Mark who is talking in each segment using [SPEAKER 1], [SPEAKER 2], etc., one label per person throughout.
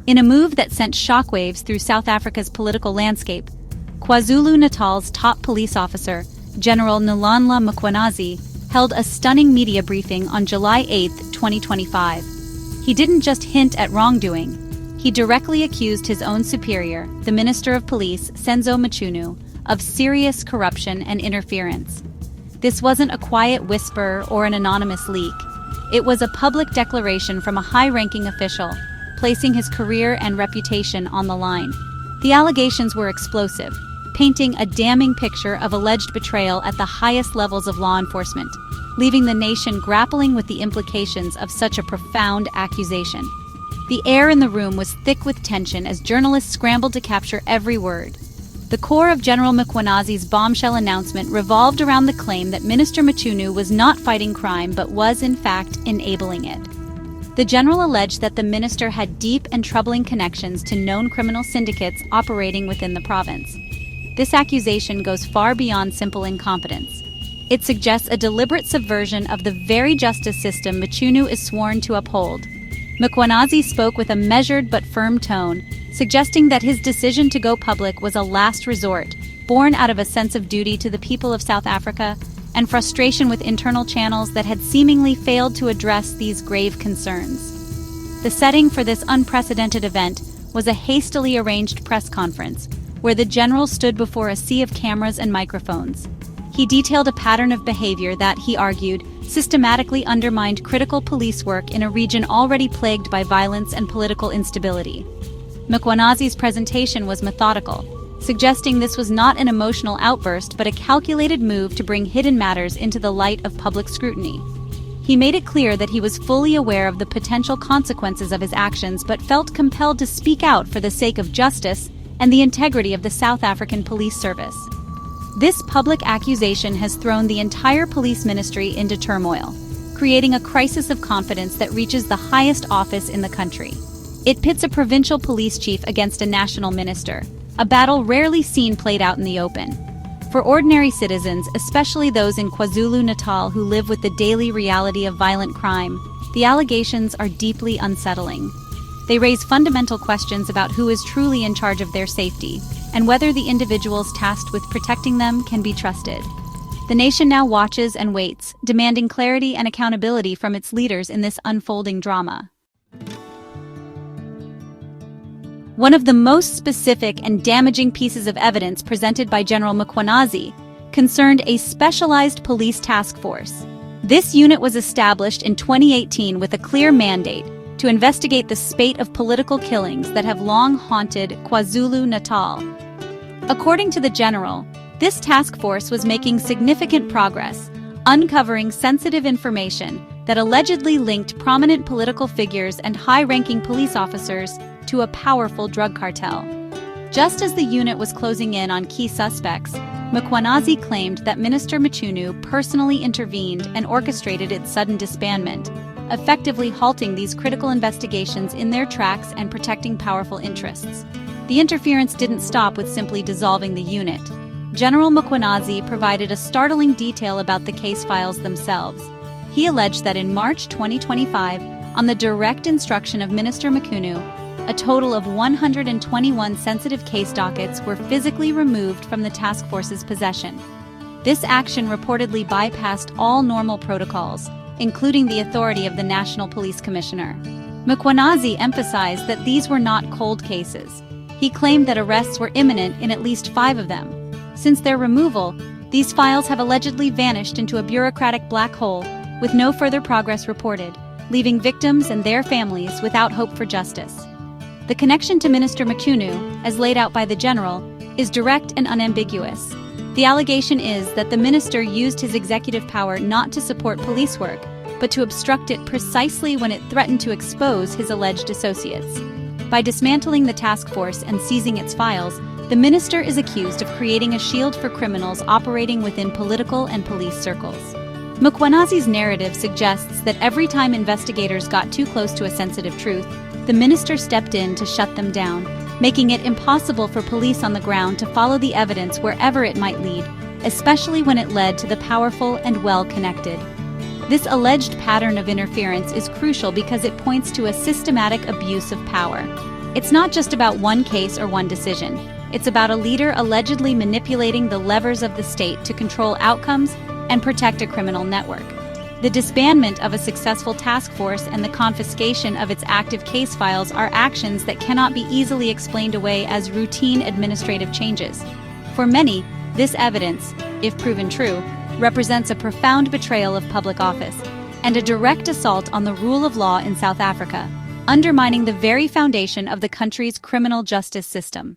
[SPEAKER 1] In a move that sent shockwaves through South Africa's political landscape, KwaZulu-Natal's top police officer, General Nalonla Mkhwanazi, held a stunning media briefing on July 8, 2025. He didn't just hint at wrongdoing. He directly accused his own superior, the Minister of Police, Senzo Mchunu, of serious corruption and interference. This wasn't a quiet whisper or an anonymous leak. It was a public declaration from a high-ranking official, placing his career and reputation on the line. The allegations were explosive, painting a damning picture of alleged betrayal at the highest levels of law enforcement, leaving the nation grappling with the implications of such a profound accusation. The air in the room was thick with tension as journalists scrambled to capture every word. The core of General Mkhwanazi's bombshell announcement revolved around the claim that Minister Mchunu was not fighting crime but was, in fact, enabling it. The general alleged that the minister had deep and troubling connections to known criminal syndicates operating within the province. This accusation goes far beyond simple incompetence. It suggests a deliberate subversion of the very justice system Mchunu is sworn to uphold. Mkhwanazi spoke with a measured but firm tone, suggesting that his decision to go public was a last resort, born out of a sense of duty to the people of South Africa and frustration with internal channels that had seemingly failed to address these grave concerns. The setting for this unprecedented event was a hastily arranged press conference, where the general stood before a sea of cameras and microphones. He detailed a pattern of behavior that, he argued, systematically undermined critical police work in a region already plagued by violence and political instability. Mkhwanazi's presentation was methodical, suggesting this was not an emotional outburst but a calculated move to bring hidden matters into the light of public scrutiny. He made it clear that he was fully aware of the potential consequences of his actions but felt compelled to speak out for the sake of justice and the integrity of the South African Police Service. This public accusation has thrown the entire police ministry into turmoil, creating a crisis of confidence that reaches the highest office in the country. It pits a provincial police chief against a national minister, a battle rarely seen played out in the open. For ordinary citizens, especially those in KwaZulu-Natal who live with the daily reality of violent crime, the allegations are deeply unsettling. They raise fundamental questions about who is truly in charge of their safety, and whether the individuals tasked with protecting them can be trusted. The nation now watches and waits, demanding clarity and accountability from its leaders in this unfolding drama. One of the most specific and damaging pieces of evidence presented by General Mkhwanazi concerned a specialized police task force. This unit was established in 2018 with a clear mandate to investigate the spate of political killings that have long haunted KwaZulu-Natal. According to the general, this task force was making significant progress, uncovering sensitive information that allegedly linked prominent political figures and high-ranking police officers to a powerful drug cartel. Just as the unit was closing in on key suspects, Mkhwanazi claimed that Minister Mchunu personally intervened and orchestrated its sudden disbandment, effectively halting these critical investigations in their tracks and protecting powerful interests. The interference didn't stop with simply dissolving the unit. General Mkhwanazi provided a startling detail about the case files themselves. He alleged that in March 2025, on the direct instruction of Minister Mchunu, a total of 121 sensitive case dockets were physically removed from the task force's possession. This action reportedly bypassed all normal protocols, including the authority of the National Police Commissioner. Mkhwanazi emphasized that these were not cold cases. He claimed that arrests were imminent in at least 5 of them. Since their removal, these files have allegedly vanished into a bureaucratic black hole, with no further progress reported, leaving victims and their families without hope for justice. The connection to Minister Mchunu, as laid out by the general, is direct and unambiguous. The allegation is that the minister used his executive power not to support police work, but to obstruct it precisely when it threatened to expose his alleged associates. By dismantling the task force and seizing its files, the minister is accused of creating a shield for criminals operating within political and police circles. Mkhwanazi's narrative suggests that every time investigators got too close to a sensitive truth, the minister stepped in to shut them down, making it impossible for police on the ground to follow the evidence wherever it might lead, especially when it led to the powerful and well-connected. This alleged pattern of interference is crucial because it points to a systematic abuse of power. It's not just about one case or one decision. It's about a leader allegedly manipulating the levers of the state to control outcomes and protect a criminal network. The disbandment of a successful task force and the confiscation of its active case files are actions that cannot be easily explained away as routine administrative changes. For many, this evidence, if proven true, represents a profound betrayal of public office and a direct assault on the rule of law in South Africa, undermining the very foundation of the country's criminal justice system.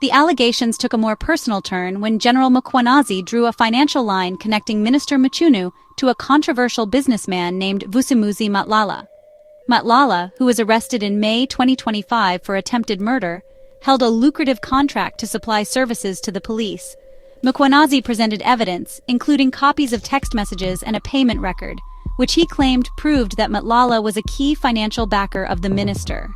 [SPEAKER 1] The allegations took a more personal turn when General Mkhwanazi drew a financial line connecting Minister Mchunu to a controversial businessman named Vusimuzi Matlala. Matlala, who was arrested in May 2025 for attempted murder, held a lucrative contract to supply services to the police. Mkhwanazi presented evidence, including copies of text messages and a payment record, which he claimed proved that Matlala was a key financial backer of the minister.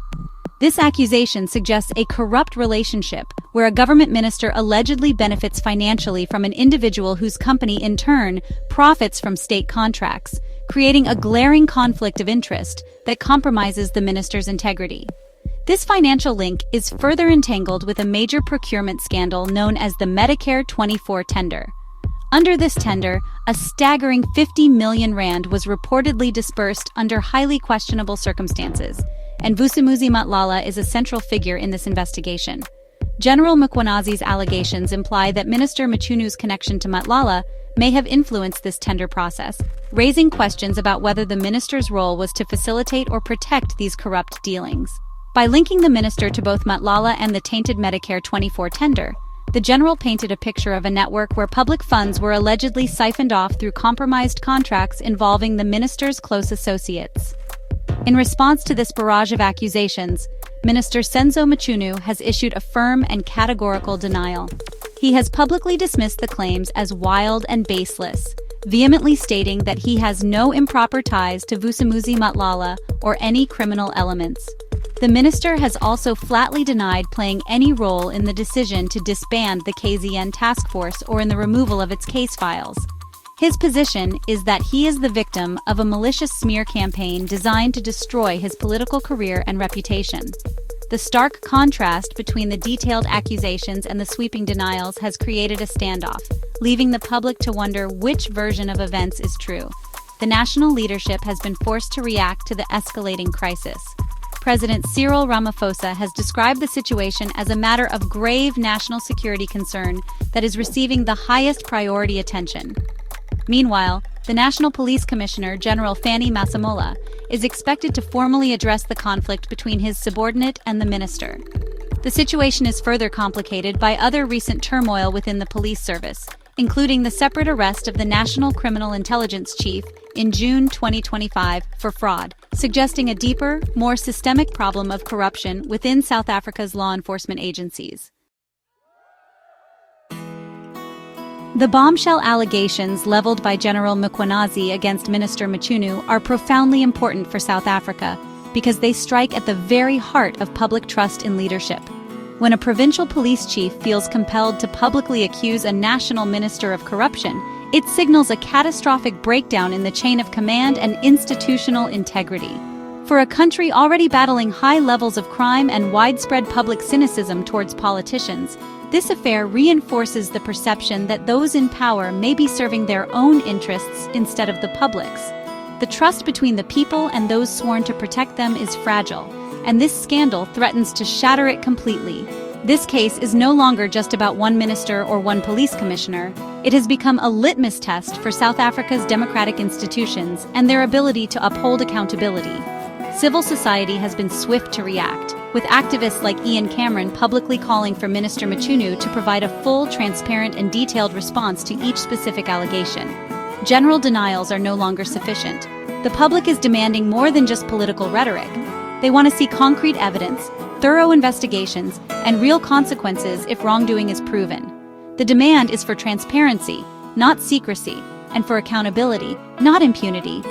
[SPEAKER 1] This accusation suggests a corrupt relationship where a government minister allegedly benefits financially from an individual whose company, in turn, profits from state contracts, creating a glaring conflict of interest that compromises the minister's integrity. This financial link is further entangled with a major procurement scandal known as the Medicare 24 tender. Under this tender, a staggering 50 million rand was reportedly disbursed under highly questionable circumstances, and Vusimuzi Matlala is a central figure in this investigation. General Mkhwanazi's allegations imply that Minister Mchunu's connection to Matlala may have influenced this tender process, raising questions about whether the minister's role was to facilitate or protect these corrupt dealings. By linking the minister to both Matlala and the tainted Medicare 24 tender, the general painted a picture of a network where public funds were allegedly siphoned off through compromised contracts involving the minister's close associates. In response to this barrage of accusations, Minister Senzo Mchunu has issued a firm and categorical denial. He has publicly dismissed the claims as wild and baseless, vehemently stating that he has no improper ties to Vusimuzi Matlala or any criminal elements. The minister has also flatly denied playing any role in the decision to disband the KZN task force or in the removal of its case files. His position is that he is the victim of a malicious smear campaign designed to destroy his political career and reputation. The stark contrast between the detailed accusations and the sweeping denials has created a standoff, leaving the public to wonder which version of events is true. The national leadership has been forced to react to the escalating crisis. President Cyril Ramaphosa has described the situation as a matter of grave national security concern that is receiving the highest priority attention. Meanwhile, the National Police Commissioner, General Fanny Masemola, is expected to formally address the conflict between his subordinate and the minister. The situation is further complicated by other recent turmoil within the police service, including the separate arrest of the National Criminal Intelligence Chief in June 2025 for fraud, suggesting a deeper, more systemic problem of corruption within South Africa's law enforcement agencies. The bombshell allegations leveled by General Mkhwanazi against Minister Mchunu are profoundly important for South Africa because they strike at the very heart of public trust in leadership. When a provincial police chief feels compelled to publicly accuse a national minister of corruption, it signals a catastrophic breakdown in the chain of command and institutional integrity. For a country already battling high levels of crime and widespread public cynicism towards politicians, this affair reinforces the perception that those in power may be serving their own interests instead of the public's. The trust between the people and those sworn to protect them is fragile, and this scandal threatens to shatter it completely. This case is no longer just about one minister or one police commissioner. It has become a litmus test for South Africa's democratic institutions and their ability to uphold accountability. Civil society has been swift to react, with activists like Ian Cameron publicly calling for Minister Mchunu to provide a full, transparent, and detailed response to each specific allegation. General denials are no longer sufficient. The public is demanding more than just political rhetoric. They want to see concrete evidence, thorough investigations, and real consequences if wrongdoing is proven. The demand is for transparency, not secrecy, and for accountability, not impunity.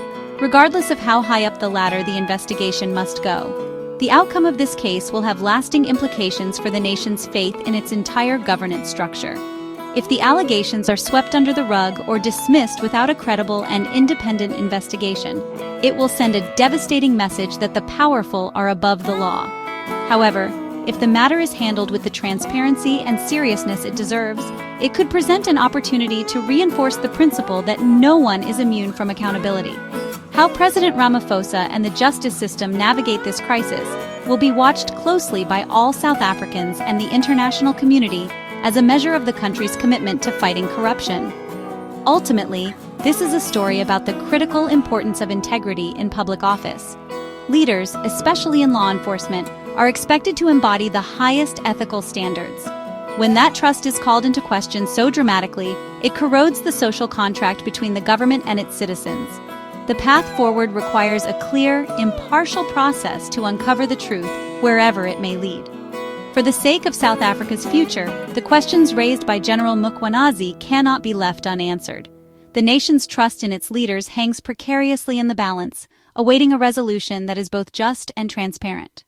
[SPEAKER 1] Regardless of how high up the ladder the investigation must go, the outcome of this case will have lasting implications for the nation's faith in its entire governance structure. If the allegations are swept under the rug or dismissed without a credible and independent investigation, it will send a devastating message that the powerful are above the law. However, if the matter is handled with the transparency and seriousness it deserves, it could present an opportunity to reinforce the principle that no one is immune from accountability. How President Ramaphosa and the justice system navigate this crisis will be watched closely by all South Africans and the international community as a measure of the country's commitment to fighting corruption. Ultimately, this is a story about the critical importance of integrity in public office. Leaders, especially in law enforcement, are expected to embody the highest ethical standards. When that trust is called into question so dramatically, it corrodes the social contract between the government and its citizens. The path forward requires a clear, impartial process to uncover the truth wherever it may lead. For the sake of South Africa's future, the questions raised by General Mkhwanazi cannot be left unanswered. The nation's trust in its leaders hangs precariously in the balance, awaiting a resolution that is both just and transparent.